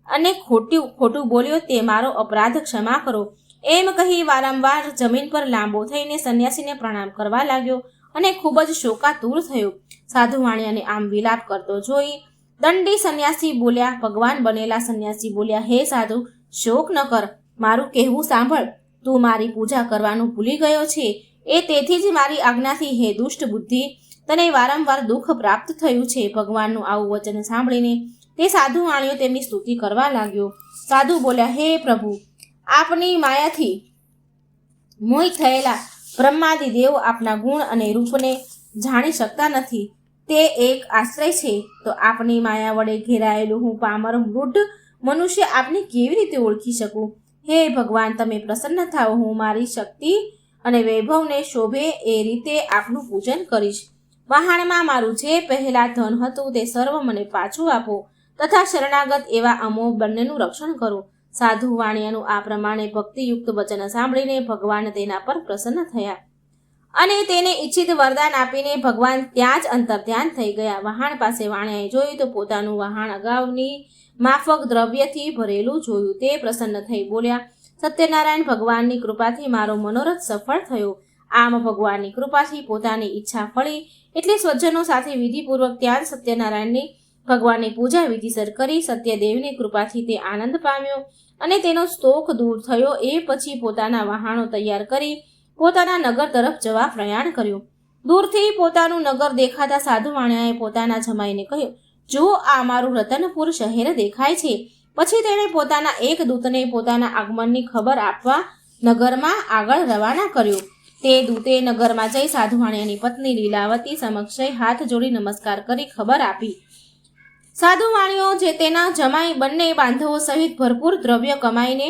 અને ખોટું બોલ્યો તે મારો અપરાધ ક્ષમા કરો. એમ કહી વારંવાર જમીન પર લાંબો થઈને સંન્યાસીને પ્રણામ કરવા લાગ્યો અને ખૂબ જ શોકાતુર થયો. સાધુ વાણિયાને આમ વિલાપ કરતો જોઈ દંડી સંન્યાસી બોલ્યા, ભગવાન બનેલા સંન્યાસી બોલ્યા, હે સાધુ, શોક ન કર, મારું કહેવું સાંભળ. તું મારી પૂજા કરવાનું ભૂલી ગયો છે. એ તેથી જ મારી આજ્ઞાથી, હે દુષ્ટ બુદ્ધિ, તને વારંવાર દુઃખ પ્રાપ્ત થયું છે. ભગવાનનું આવું વચન સાંભળીને તે સાધુ વાણિયો તેમની સ્તુતિ કરવા લાગ્યો. સાધુ બોલ્યા, હે પ્રભુ, આપની માયાથી મોહિત થયેલા બ્રહ્માદિ દેવો આપના ગુણ અને રૂપને જાણી શકતા નથી. તે એક આશ્રય છે. તો આપની માયા વડે ઘેરાયેલું હું પામર વૃદ્ધ મનુષ્ય આપને કેવી રીતે ઓળખી શકું? હે ભગવાન, તમે પ્રસન્ન થાઓ. હું મારી શક્તિ અને વૈભવને શોભે એ રીતે આપનું પૂજન કરીશ. વહાણમાં મારું જે પહેલા ધન હતું તે સર્વ મને પાછું આપો તથા શરણાગત એવા અમો બંનેનું રક્ષણ કરો. સાધુ વાણિયાનું આ પ્રમાણે ભક્તિયુક્ત વચન સાંભળીને ભગવાન તેના પર પ્રસન્ન થયા અને તેને ઈચ્છિત વરદાન આપીને ભગવાન ત્યાં જ અંતર્ધ્યાન થઈ ગયા. વહાણ પાસે વાણિયાએ જોયું તો પોતાનું વહાણ અગાઉની માફક દ્રવ્યથી ભરેલું જોયું. તે પ્રસન્ન થઈ બોલ્યા, સત્યનારાયણ, ભગવાનની કૃપાથી મારો મનોરથ સફળ થયો. આમ ભગવાનની કૃપાથી પોતાની ઈચ્છા ફળી એટલે સ્વજનો સાથે વિધિપૂર્વક ત્યાં જ સત્યનારાયણની ભગવાનની પૂજા વિધિસર કરી. સત્યદેવની કૃપાથી તે આનંદ પામ્યો અને તેનો શોક દૂર થયો. એ પછી પોતાના વહાણો તૈયાર કરી પોતાના નગર તરફ જવા પ્રયાણ કર્યું. દૂરથી પોતાનું નગર દેખાતા સાધુ વાણિયાએ પોતાના જમાઈને કહ્યું, જુઓ, આ મારું રતનપુર શહેર દેખાય છે. પછી તેણે પોતાના એક દૂતને પોતાના આગમનની ખબર આપવા નગરમાં આગળ રવાના કર્યો. તે દૂતે નગરમાં જઈ સાધુ વાણિયાની પત્ની લીલાવતી સમક્ષ હાથ જોડી નમસ્કાર કરી ખબર આપી. સાધુ વાણિયો જે તેના જમાઈ બંને બાંધવો સહિત ભરપૂર દ્રવ્ય કમાઈને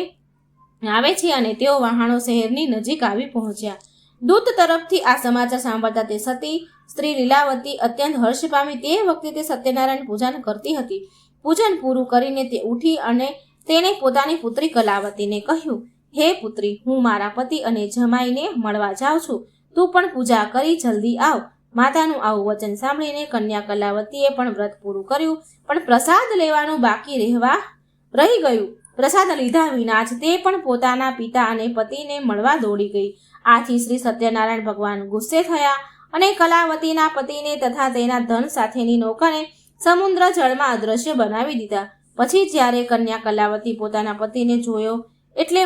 આવે છે અને તેઓ વહાણો શહેરની નજીક આવી પહોંચ્યા. દૂત તરફથી આ સમાચાર સાંભળતા તે સતી સ્ત્રી લીલાવતી અત્યંત હર્ષ પામી. તે વખતે તે સત્યનારાયણ પૂજન કરતી હતી. પૂજન પૂરું કરીને તે ઉઠી અને તેણે પોતાની પુત્રી કલાવતીને કહ્યું, હે પુત્રી, હું મારા પતિ અને જમાઈને મળવા જાઉં છું. તું પણ પૂજા કરી જલ્દી આવ. માતાનું આવું વચન સાંભળીને કન્યા કલાવતીએ પણ વ્રત પૂરું કર્યું, પણ પ્રસાદ લેવાનું બાકી રહી ગયું. પ્રસાદ લીધા વિના જ તે પણ પોતાના પિતા અને પતિને મળવા દોડી ગઈ. આથી શ્રી સત્યનારાયણ ભગવાન ગુસ્સે થયા અને કલાવતીના પતિને તથા તેના ધન સાથેની નૌકાને સમુદ્ર જળમાં અદ્રશ્ય બનાવી દીધા. પછી જ્યારે કન્યા કલાવતી પોતાના પતિને જોયો એટલે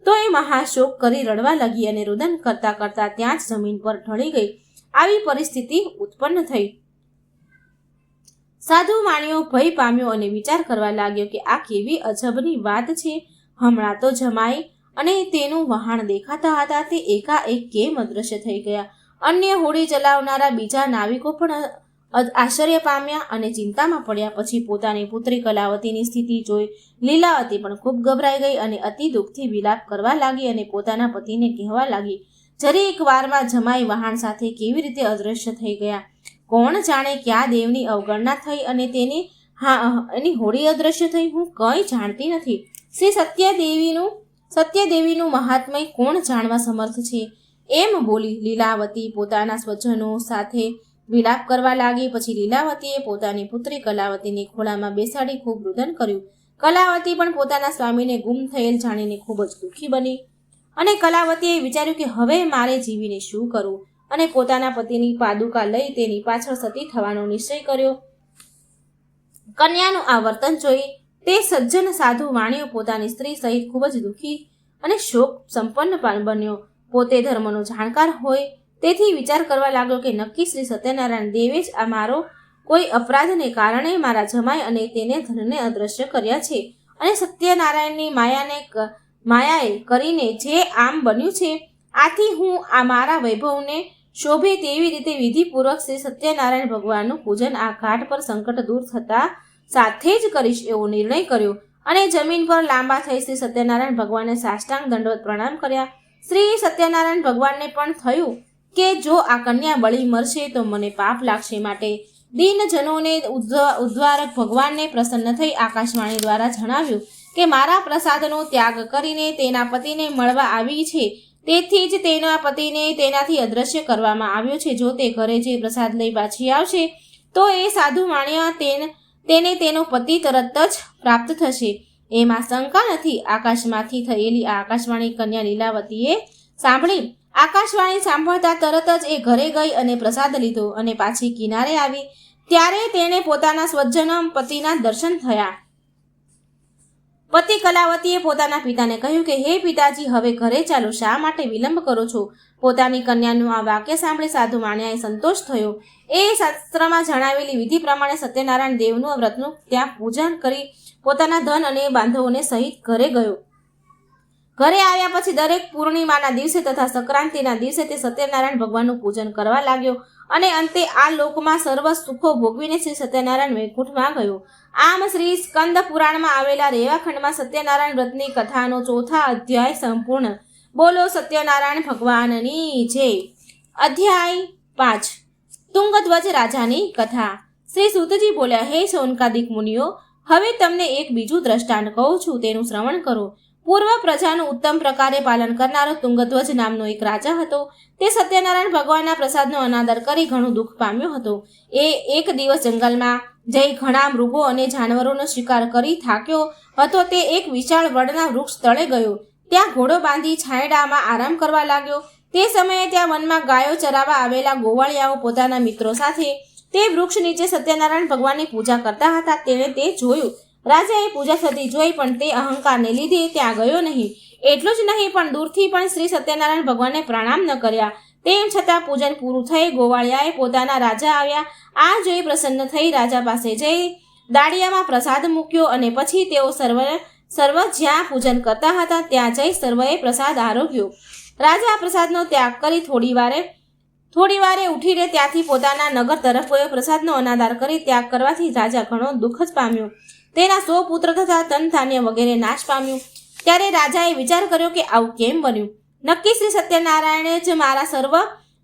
તો એ મહાશોક કરી રડવા લાગી અને રુદન કરતા કરતા ત્યાં જ જમીન પર ઢળી ગઈ. આવી પરિસ્થિતિ ઉત્પન્ન થઈ. સાધુ વાણિયો ભય પામ્યો અને વિચાર કરવા લાગ્યો કે આ કેવી અજબની વાત છે. હમણાં તો જમાઈ અને તેનું વહાણ દેખાતા હતા, તે એકાએક કેમ અદ્રશ્ય થઈ ગયા? અન્ય હોડી ચલાવનારા બીજા નાવિકો પણ આશ્ચર્ય પામ્યા અને ચિંતામાં પડ્યા. પછી પોતાની પુત્રી કલાવતીની સ્થિતિ જોઈ લીલાવતી પણ ખૂબ ગભરાઈ ગઈ અને અતિ દુઃખથી વિલાપ કરવા લાગી અને પોતાના પતિને કહેવા લાગી, જરી એક વારમાં જમાઈ વહાણ સાથે કેવી રીતે અદ્રશ્ય થઈ ગયા? કોણ જાણે ક્યાં દેવની અવગણના થઈ અને એની હોડી અદ્રશ્ય થઈ? હું કંઈ જાણતી નથી. શ્રી સત્યદેવીનું મહાત્મય કોણ જાણવા સમર્થ છે? એમ બોલી લીલાવતી પોતાના સ્વજનો સાથે વિલાપ કરવા લાગી. પછી લીલાવતીએ પોતાની પુત્રી કલાવતીને ખોળામાં બેસાડી ખૂબ રુદન કર્યું. કલાવતી પણ પોતાના સ્વામીને ગુમ થયેલ જાણીને ખૂબ જ દુઃખી બની અને કલાવતીએ વિચાર્યું કે હવે મારે જીવીને શું કરવું, અને પોતાના પતિની પાદુકા લઈ તેની પાછળ સતી થવાનો નિશ્ચય કર્યો. કન્યાનું આ વર્તન જોઈ તે સજ્જન સાધુ વાણિયો પોતાની સ્ત્રી સહિત ખૂબ જ દુઃખી અને શોક સંપન્ન બન્યો. પોતે ધર્મનો જાણકાર હોય તેથી વિચાર કરવા લાગ્યો કે નક્કી શ્રી સત્યનારાયણ દેવે જ આ મારો કોઈ અપરાધને કારણે મારા જમાઈ અને તેને ધનને અદ્રશ્ય કર્યા છે, અને સત્યનારાયણની માયાએ કરીને જે આમ બન્યું છે. આથી હું આ મારા વૈભવને શોભે તેવી રીતે વિધિપૂર્વક શ્રી સત્યનારાયણ ભગવાનનું પૂજન આ ઘાટ પર સંકટ દૂર થતા સાથે જ કરીશ એવો નિર્ણય કર્યો અને જમીન પર લાંબા થઈ શ્રી સત્યનારાયણ ભગવાનને સાષ્ટાંગ દંડવત પ્રણામ કર્યા. શ્રી સત્યનારાયણ ભગવાનને પણ થયું કે જો આ કન્યા બળી મરશે તો મને પાપ લાગશે, માટે દીનજનોને ઉદ્ધારક ભગવાનને પ્રસન્ન થઈ આકાશવાણી દ્વારા જણાવ્યું કે મારા પ્રસાદનો ત્યાગ કરીને તેના પતિને મળવા આવી છે, તેથી જ તેના પતિને તેનાથી અદ્રશ્ય કરવામાં આવ્યો છે. જો તે ઘરે જે પ્રસાદ લઈ પાછી આવશે તો એ સાધુ માણ્યા તેને તેનો પતિ તરત જ પ્રાપ્ત થશે, એમાં શંકા નથી. આકાશમાંથી થયેલી આ આકાશવાણી કન્યા લીલાવતીએ સાંભળી. આકાશવાણી સાંભળતા તરત જ એ ઘરે ગઈ અને પ્રસાદ લીધો અને પાછી કિનારે આવી. ત્યારે તેણે પોતાના સ્વજન પતિના દર્શન થયા. પતિ કલાવતીએ પોતાના પિતાને કહ્યું કે હે પિતાજી, હવે ઘરે ચાલો, શા માટે વિલંબ કરો છો? પોતાની કન્યાનું આ વાક્ય સાંભળી સાધુ માણ્યાએ સંતોષ થયો. એ શાસ્ત્રમાં જણાવેલી વિધિ પ્રમાણે સત્યનારાયણ દેવનું વ્રતનું ત્યાં પૂજન કરી પોતાના ધન અને બાંધવોને સહિત ઘરે ગયો. ઘરે આવ્યા પછી દરેક પૂર્ણિમાના દિવસે તથા સંક્રાંતિના દિવસે તે સત્યનારાયણ ભગવાનનું પૂજન કરવા લાગ્યો અને અંતે આ લોકમાં સર્વ સુખો ભોગવીને શ્રી સત્યનારાયણ વૈકુંઠમાં ગયો. આમ શ્રી સ્કંદ પુરાણમાં આવેલા રેવાખંડમાં સત્યનારાયણ વ્રતની કથાનો 4થા અધ્યાય સંપૂર્ણ. બોલો સત્યનારાયણ ભગવાનની જય. અધ્યાય 5 તુંગધ્વજ રાજાની કથા. શ્રી સૂતજી બોલ્યા, હે શૌનકાદિક મુનિઓ, હવે તમને એક બીજું દ્રષ્ટાંત કહું છું, તેનું શ્રવણ કરો. પૂર્વ પ્રજાનું ઉત્તમ પ્રકારે પાલન કરનારો તુંગધ્વજ નામનો એક રાજા હતો. તે સત્યનારાયણ ભગવાનના પ્રસાદનો અનાદર કરી ઘણું દુઃખ પામ્યો હતો. એ એક દિવસ જંગલમાં જઈ ઘણા મૃગો અને જાનવરોનો શિકાર કરી થાક્યો હતો. તે એક વિશાળ વડના વૃક્ષ તળે ગયો. ત્યાં ઘોડો બાંધી છાંયડામાં આરામ કરવા લાગ્યો. તે સમયે ત્યાં વનમાં ગાયો ચરાવવા આવેલા ગોવાળિયાઓ પોતાના મિત્રો સાથે તે વૃક્ષ નીચે સત્યનારાયણ ભગવાનની પૂજા કરતા હતા. તેણે તે જોયું. રાજાએ પૂજા થતી જોઈ પણ તે અહંકારને લીધે ત્યાં ગયો નહીં. એટલું જ નહીં પણ દૂરથી પણ શ્રી સત્યનારાયણ ભગવાનને પ્રણામ ન કર્યા. તેમ છતાં પૂજન પૂરું થઈ ગોવાળિયાએ પોતાના રાજા આવ્યા. આ જોઈ પ્રસન્ન થઈ રાજા પાસે જઈ દાળિયામાં પ્રસાદ મૂક્યો અને પછી તેઓ સર્વ જ્યાં પૂજન કરતા હતા ત્યાં જઈ સર્વએ પ્રસાદ આરોગ્યો. રાજા પ્રસાદનો ત્યાગ કરી થોડી વારે ઉઠીને ત્યાંથી પોતાના નગર તરફ ગયો. પ્રસાદનો અનાદાર કરી ત્યાગ કરવાથી રાજા ઘણો દુઃખ જ પામ્યો. તેના 100 પુત્ર તથા ધન ધાન્ય વગેરે નાશ પામ્યું. ત્યારે રાજાએ વિચાર કર્યો કે આવું કેમ બન્યું? નક્કી શ્રી સત્યનારાયણે જ મારા સર્વ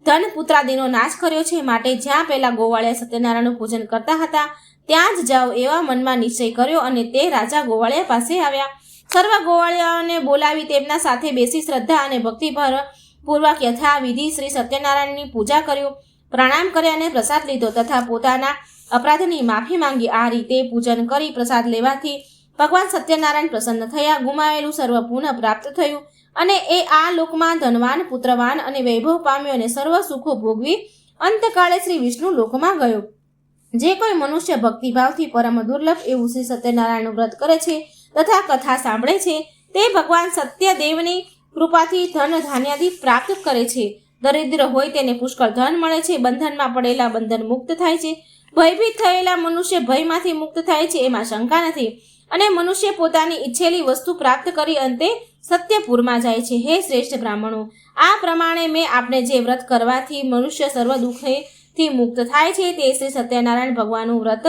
ધન પુત્રાદિનો નાશ કર્યો છે, માટે જ્યાં પહેલા ગોવાળિયા સત્યનારાયણનું પૂજન કરતા હતા ત્યાં જ જાઓ એવા મનમાં નિશ્ચય કર્યો અને તે રાજા ગોવાળિયા પાસે આવ્યા. સર્વ ગોવાળિયાઓને બોલાવી તેમના સાથે બેસી શ્રદ્ધા અને ભક્તિપૂર્વક યથાવિધિ શ્રી સત્યનારાયણની પૂજા કર્યો. પ્રણામ કર્યા અને પ્રસાદ લીધો તથા પોતાના અપરાધની માફી માંગી. આ રીતે પૂજન કરી પ્રસાદ લેવાથી ભગવાન સત્યનારાયણ પ્રસન્ન થયા. ગુમાવેલું સર્વ પુનઃ પ્રાપ્ત થયું અને એ આ લોકમાં ધનવાન, પુત્રવાન અને વૈભવ પામ્યો અને સર્વ સુખો ભોગવી અંતકાળે શ્રી વિષ્ણુ લોકમાં ગયો. જે કોઈ મનુષ્ય ભક્તિભાવથી પરમ દુર્લભ એવું શ્રી સત્યનારાયણનું વ્રત કરે છે તથા કથા સાંભળે છે તે ભગવાન સત્યદેવની કૃપાથી ધન ધાન્યાદિ પ્રાપ્ત કરે છે. દરિદ્ર હોય તેને પુષ્કળ ધન મળે છે. બંધનમાં પડેલા બંધન મુક્ત થાય છે. ભયભીત થયેલા મનુષ્ય ભયમાંથી મુક્ત થાય છે, એમાં શંકા નથી. અને મનુષ્ય પોતાની ઈચ્છેલી વસ્તુ પ્રાપ્ત કરી અંતે સત્યપુરમાં જાય છે. હે શ્રેષ્ઠ બ્રાહ્મણો, આ પ્રમાણે મેં આપણે જે વ્રત કરવાથી મનુષ્ય સર્વ દુઃખથી મુક્ત થાય છે તે શ્રી સત્યનારાયણ ભગવાનનું વ્રત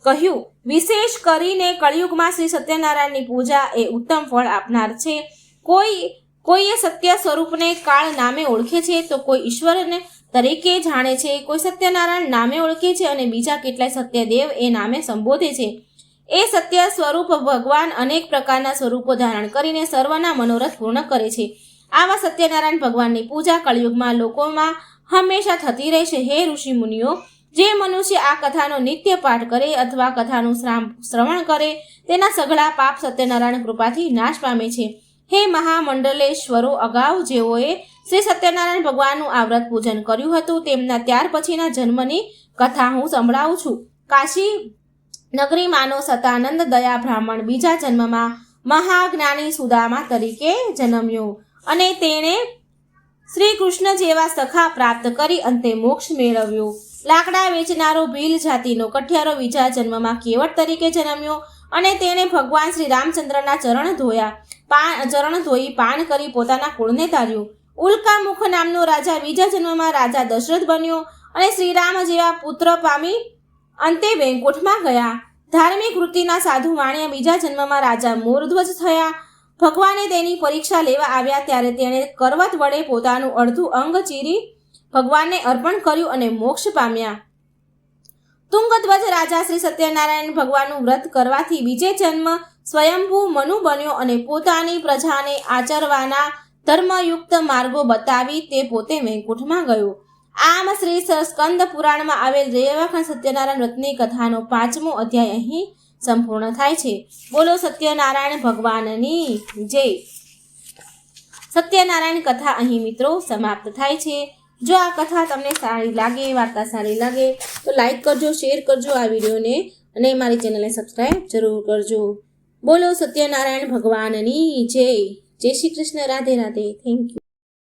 કહ્યું. વિશેષ કરીને કળિયુગમાં શ્રી સત્યનારાયણની પૂજા એ ઉત્તમ ફળ આપનાર છે. કોઈએ સત્ય સ્વરૂપને કાળ નામે ઓળખે છે તો કોઈ ઈશ્વરને તરીકે જાણે છે. કોઈ સત્યનારાયણ નામે ઓળખે છે અને બીજા કેટલાય સત્યદેવ એ નામે સંબોધે છે. એ સત્ય સ્વરૂપ ભગવાન અનેક પ્રકારના સ્વરૂપો ધારણ કરીને સર્વના મનોરથ પૂર્ણ કરે છે. આવા સત્યનારાયણ ભગવાનની પૂજા કળિયુગમાં લોકોમાં હંમેશા થતી રહેશે. હે ઋષિ મુનિઓ, જે મનુષ્ય આ કથાનો નિત્ય પાઠ કરે અથવા કથાનું શ્રવણ કરે તેના સઘળા પાપ સત્યનારાયણ કૃપાથી નાશ પામે છે. હે મહામંડલેશ્વરો, અગાઉ જેઓએ શ્રી સત્યનારાયણ ભગવાનનું આ વ્રત પૂજન કર્યું હતું તેમના ત્યાર પછીના જન્મની કથા હું સંભળાવું છું. કાશી નગરીમાંનો સતાનંદ દયા બ્રાહ્મણ બીજા જન્મમાં મહાજ્ઞાની સુદામા તરીકે જન્મ્યો અને તેણે શ્રી કૃષ્ણ જેવા સખા પ્રાપ્ત કરી અંતે મોક્ષ મેળવ્યો. લાકડા વેચનારો ભીલ જાતિનો કઠિયારો બીજા જન્મમાં કેવટ તરીકે જન્મ્યો અને તેણે ભગવાન શ્રી રામચંદ્રના ચરણ ધોઈ પાન કરી પોતાના કુળને તાર્યું. ઉલ્કામુખ નામનો રાજા બીજા જન્મમાં રાજા દશરથ બન્યો અને શ્રીરામ જેવા પુત્ર પામી અંતે વૈકુંઠમાં ગયા. ધાર્મિક વૃત્તિના સાધુ વાણિયા બીજા જન્મમાં રાજા મોરધ્વજ થયા. ભગવાને તેની પરીક્ષા લેવા આવ્યા ત્યારે તેણે કરવત વડે પોતાનું અડધું અંગ ચીરી ભગવાનને અર્પણ કર્યું અને મોક્ષ પામ્યા. તુંગધ્વજ રાજા શ્રી સત્યનારાયણ ભગવાનનું વ્રત કરવાથી બીજે જન્મ સ્વયંભૂ મનુ બન્યો અને પોતાની પ્રજાને આચરવાના ધર્મયુક્ત માર્ગો બતાવી તે પોતે વૈકુંઠમાં ગયો. આમ શ્રી સ્કંદ પુરાણમાં આવેલ રેવાખંડ સત્યનારાયણ વ્રતની કથાનો 5મો અધ્યાય અહીં સંપૂર્ણ થાય છે. બોલો સત્યનારાયણ ભગવાનની જય. સત્યનારાયણ કથા અહીં મિત્રો સમાપ્ત થાય છે. જો આ કથા તમને સારી લાગે, વાર્તા સારી લાગે તો લાઈક કરજો, શેર કરજો આ વિડીયોને અને મારી ચેનલને સબસ્ક્રાઈબ જરૂર કરજો. બોલો સત્યનારાયણ ભગવાનની જય. જય શ્રી કૃષ્ણ. રાધે રાધે. Thank you.